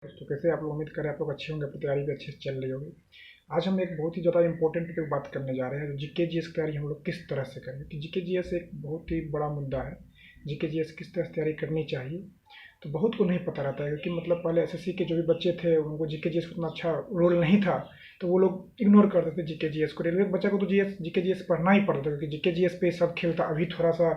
तो कैसे आप लोग उम्मीद करें आप लोग अच्छे होंगे, अपनी तैयारी भी अच्छे से चल रही होगी। आज हम एक बहुत ही ज़्यादा इंपॉर्टेंट टॉपिक बात करने जा रहे हैं, जीके जीएस की तैयारी हम लोग किस तरह से करें। कि जीके जीएस एक बहुत ही बड़ा मुद्दा है। जीके जीएस किस तरह से तैयारी करनी चाहिए, तो बहुत को नहीं पता रहता है। क्योंकि मतलब पहले एसएससी के जो भी बच्चे थे उनको जीके जीएस उतना अच्छा रोल नहीं था, तो वो लोग इग्नोर करते थे जीके जीएस को। रेलवे के बच्चे को तो जीके जीएस पढ़ना ही पड़ता था, क्योंकि जीके जीएस पे सब खेलता। अभी थोड़ा सा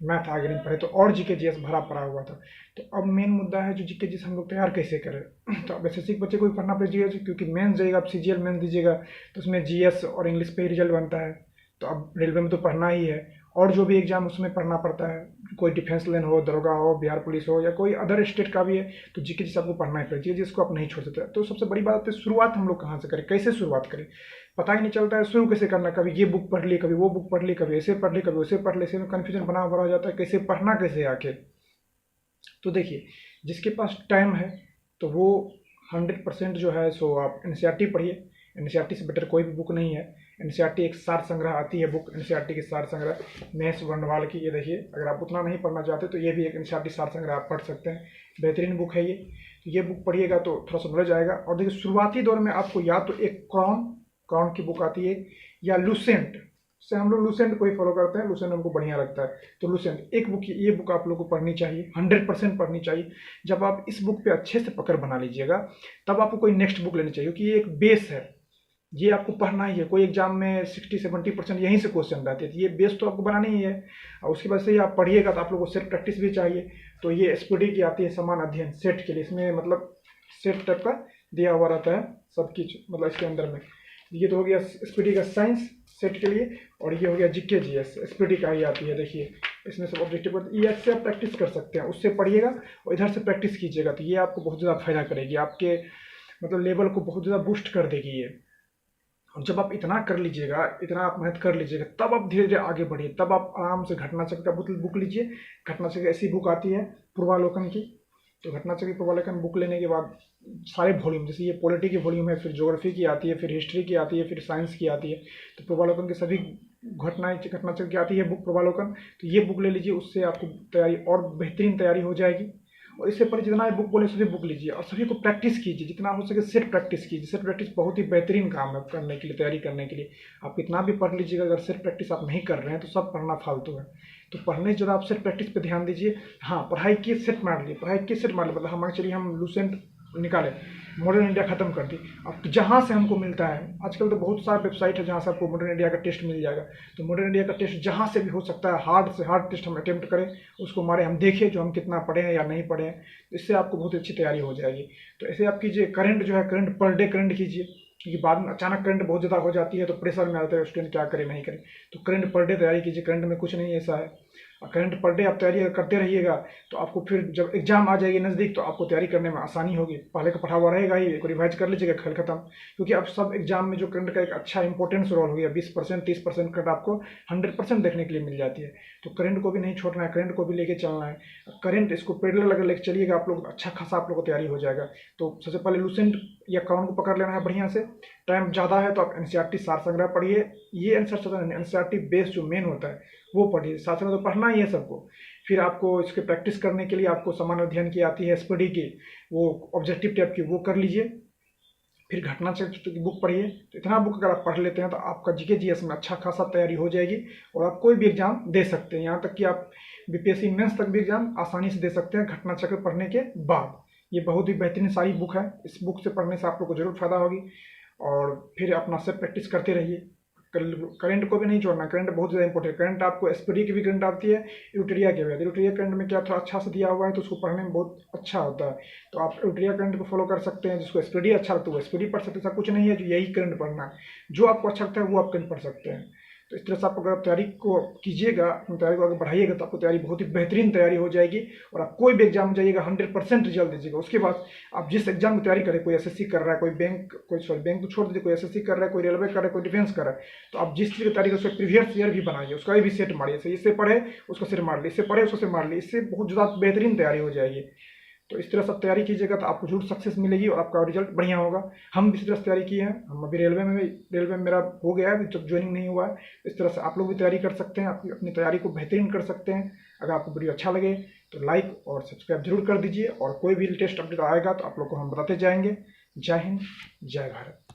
मैथ आगे नहीं पढ़े तो और जीके जीएस भरा पड़ा हुआ था। तो अब मेन मुद्दा है जो जीके जीएस हम लोग तैयार कैसे करें। तो अब एसएससी के बच्चे को भी पढ़ना पड़ेगा, क्योंकि मेंस जाइएगा, आप सीजीएल मेंस दीजिएगा तो उसमें जीएस और इंग्लिश पे ही रिजल्ट बनता है। तो अब रेलवे में तो पढ़ना ही है, और जो भी एग्जाम उसमें पढ़ना पड़ता है। कोई डिफेंस लाइन हो, दरोगा हो, बिहार पुलिस हो, या कोई अदर स्टेट का भी है, तो जीके जी आपको पढ़ना ही पड़ेगा। जीके जिसको आप नहीं छोड़ सकते। तो सबसे बड़ी बात है, शुरुआत हम लोग कहाँ से करें, कैसे शुरुआत करें, पता ही नहीं चलता है शुरू कैसे करना। कभी ये बुक पढ़ ली, कभी वो बुक पढ़ ली, कभी ऐसे पढ़ ली, कभी वैसे पढ़ ली। ऐसे में कन्फ्यूजन बना हो जाता है, कैसे पढ़ना कैसे आखिर। तो देखिए, जिसके पास टाइम है तो वो 100% जो है सो आप एनसीईआरटी पढ़िए। एनसीईआरटी से बेटर कोई भी बुक नहीं है। एनसीईआरटी एक सार संग्रह आती है बुक, एनसीईआरटी की सार संग्रह महेश वर्णवाल की। ये देखिए, अगर आप उतना नहीं पढ़ना चाहते तो ये भी एक एनसीईआरटी सार संग्रह आप पढ़ सकते हैं। बेहतरीन बुक है ये। तो ये बुक पढ़िएगा तो थोड़ा सा नॉलेज आएगा। और देखिए, शुरुआती दौर में आपको या तो एक क्रॉन क्रॉन की बुक आती है, या लूसेंट से हम लोग लूसेंट को ही फॉलो करते हैं। लूसेंट हमको बढ़िया लगता है। तो लूसेंट एक बुक, ये बुक आप लोग को पढ़नी चाहिए, 100% पढ़नी चाहिए। जब आप इस बुक पे अच्छे से पकड़ बना लीजिएगा, तब आपको कोई नेक्स्ट बुक लेनी चाहिए, क्योंकि ये एक बेस है। ये आपको पढ़ना ही है। कोई एग्जाम में 60-70% यहीं से क्वेश्चन रहते हैं, तो ये बेस तो आपको बनाना ही है। और उसके बाद से ही आप पढ़िएगा तो आप लोगों को सेट प्रैक्टिस भी चाहिए। तो ये एसपीडी की आती है, समान अध्ययन सेट के लिए। इसमें मतलब सेट टाइप का दिया हुआ रहता है सब कुछ, मतलब इसके अंदर में। ये तो हो गया एसपीडी का साइंस सेट के लिए, और ये हो गया जीके जीएस एसपीडी का ही आती है। देखिए, इसमें सब ऑब्जेक्टिव ये से आप प्रैक्टिस कर सकते हैं, उससे पढ़िएगा और इधर से प्रैक्टिस कीजिएगा। तो ये आपको बहुत ज़्यादा फायदा करेगी, आपके मतलब लेवल को बहुत ज़्यादा बूस्ट कर देगी ये। और जब आप इतना कर लीजिएगा, इतना आप मेहनत कर लीजिएगा, तब आप धीरे धीरे आगे बढ़िए। तब आप आराम से घटना चक्र का बुक लीजिए। घटना चक्र ऐसी बुक आती है पूर्वालोकन की। तो घटना चक्र पूर्वालोकन बुक लेने के बाद सारे वॉल्यूम, जैसे ये पॉलिटी की वॉल्यूम है, फिर ज्योग्राफी की आती है, फिर हिस्ट्री की आती है, फिर साइंस की आती है। तो पूर्वालोकन की सभी घटना चक्र की आती है बुक पूर्वालोकन। तो ये बुक ले लीजिए, उससे आपको तैयारी और बेहतरीन तैयारी हो जाएगी। और इससे पहले जितना बुक बोले सभी बुक लीजिए, और सभी को प्रैक्टिस कीजिए, जितना हो सके सेट प्रैक्टिस कीजिए। सेट प्रैक्टिस बहुत ही बेहतरीन काम है करने के लिए, तैयारी करने के लिए। आप कितना भी पढ़ लीजिएगा, अगर सेट प्रैक्टिस आप नहीं कर रहे हैं तो सब पढ़ना फालतू है। तो पढ़ने जो आप सेट प्रैक्टिस पे ध्यान दीजिए। हाँ, पढ़ाई की सेट मार लिए, पढ़ाई की सेट मार लिए, मतलब हमारे चलिए हम लूसेंट निकाले, मॉडर्न इंडिया खत्म कर दी। अब जहाँ से हमको मिलता है, आजकल तो बहुत सारा वेबसाइट है जहाँ से आपको मॉडर्न इंडिया का टेस्ट मिल जाएगा। तो मॉडर्न इंडिया का टेस्ट जहाँ से भी हो सकता है, हार्ड से हार्ड टेस्ट हम अटेम्प्ट करें, उसको मारे, हम देखें जो हम कितना पढ़े हैं या नहीं पढ़े हैं। तो इससे आपको बहुत अच्छी तैयारी हो जाएगी। तो ऐसे आप कीजिए, करंट जो है करंट पर डे करंट कीजिए, क्योंकि बाद में अचानक करंट बहुत ज़्यादा हो जाती है तो प्रेशर में आता है स्टूडेंट क्या करे नहीं करे। तो करंट पर डे तैयारी कीजिए, करंट में कुछ नहीं ऐसा है। करंट पर डे आप तैयारी करते रहिएगा, तो आपको फिर जब एग्जाम आ जाएगी नज़दीक तो आपको तैयारी करने में आसानी होगी। पहले का पढ़ा हुआ रहेगा ही, एक रिवाइज कर लीजिएगा, खेल खत्म। क्योंकि अब सब एग्जाम में जो करंट का एक अच्छा इंपॉर्टेंस रोल हो गया, 20% 30% करंट आपको 100% देखने के लिए मिल जाती है। तो करंट को भी नहीं छोड़ना है, करंट को भी लेके चलना है। करंट इसको पैरेलल अगर लेके चलिएगा आप लोग, अच्छा खासा आप लोग को तैयारी हो जाएगा। तो सबसे पहले लूसेंट या क्रॉन को पकड़ लेना है बढ़िया से। टाइम ज़्यादा है तो आप एनसीईआरटी सार संग्रह पढ़िए। ये एनसीईआरटी बेस जो मेन होता है वो पढ़िए, साथ साथ तो पढ़ना ही है सबको। फिर आपको इसके प्रैक्टिस करने के लिए आपको सामान्य अध्ययन की आती है एसपीडी की, वो ऑब्जेक्टिव टाइप की, वो कर लीजिए। फिर घटना चक्र की बुक पढ़िए। तो इतना बुक अगर आप पढ़ लेते हैं तो आपका जीके जीएस में अच्छा खासा तैयारी हो जाएगी, और आप कोई भी एग्जाम दे सकते हैं। यहाँ तक कि आप बीपीएससी मेंस तक भी एग्जाम आसानी से दे सकते हैं घटना चक्र पढ़ने के बाद। ये बहुत ही बेहतरीन सारी बुक है। इस बुक से पढ़ने से आप लोग को जरूर फायदा होगी। और फिर अपना से प्रैक्टिस करते रहिए। करंट को भी नहीं छोड़ना, करंट बहुत ज़्यादा इंपॉर्टेंट है। करंट आपको एसपीडी की भी करंट आती है, यूटेरिया की भी आती है। यूटेरिया करंट में क्या थोड़ा अच्छा से दिया हुआ है तो उसको पढ़ने में बहुत अच्छा होता है। तो आप यूटेरिया करंट को फॉलो कर सकते हैं। जिसको एसपीडी अच्छा लगता है वो एसपीडी पढ़ सकते हैं। ऐसा कुछ नहीं है जो यही करंट पढ़ना है, जो आपको अच्छा लगता है वो आप करंट पढ़ सकते हैं। तो इस तरह से आप अगर तैयारी को कीजिएगा, अपनी तैयारी को आगे बढ़ाइएगा, तो आपको तैयारी बहुत ही बेहतरीन तैयारी हो जाएगी। और आप कोई भी एग्जाम जाइएगा 100% रिजल्ट दीजिएगा। उसके बाद आप जिस एग्जाम की तैयारी करें, कोई एसएससी कर रहा है, कोई बैंक, कोई सॉरी बैंक तो छोड़ दीजिए, कोई एसएससी कर रहा है, कोई रेलवे कर रहा है, कोई डिफेंस कर रहा है, तो आप जिस चीज़ की तैयारी करें उसका प्रीवियस ईयर भी बनाइए, उसका भी सेट मारिए। इससे पढ़े उसको सिर मार ली, इससे पढ़े उसको सिर मार ली, इससे बहुत ज़्यादा बेहतरीन तैयारी हो जाएगी। तो इस तरह से तैयारी कीजिएगा तो आपको जरूर सक्सेस मिलेगी और आपका रिजल्ट बढ़िया होगा। हम भी इस तरह से तैयारी किए हैं। हम अभी रेलवे में मेरा हो गया है, अभी तक ज्वाइनिंग नहीं हुआ है। इस तरह से आप लोग भी तैयारी कर सकते हैं, अपनी तैयारी को बेहतरीन कर सकते हैं। अगर आपको वीडियो अच्छा लगे तो लाइक और सब्सक्राइब जरूर कर दीजिए, और कोई भी लेटेस्ट अपडेट आएगा तो आप लोग को हम बताते जाएंगे। जय हिंद, जय भारत।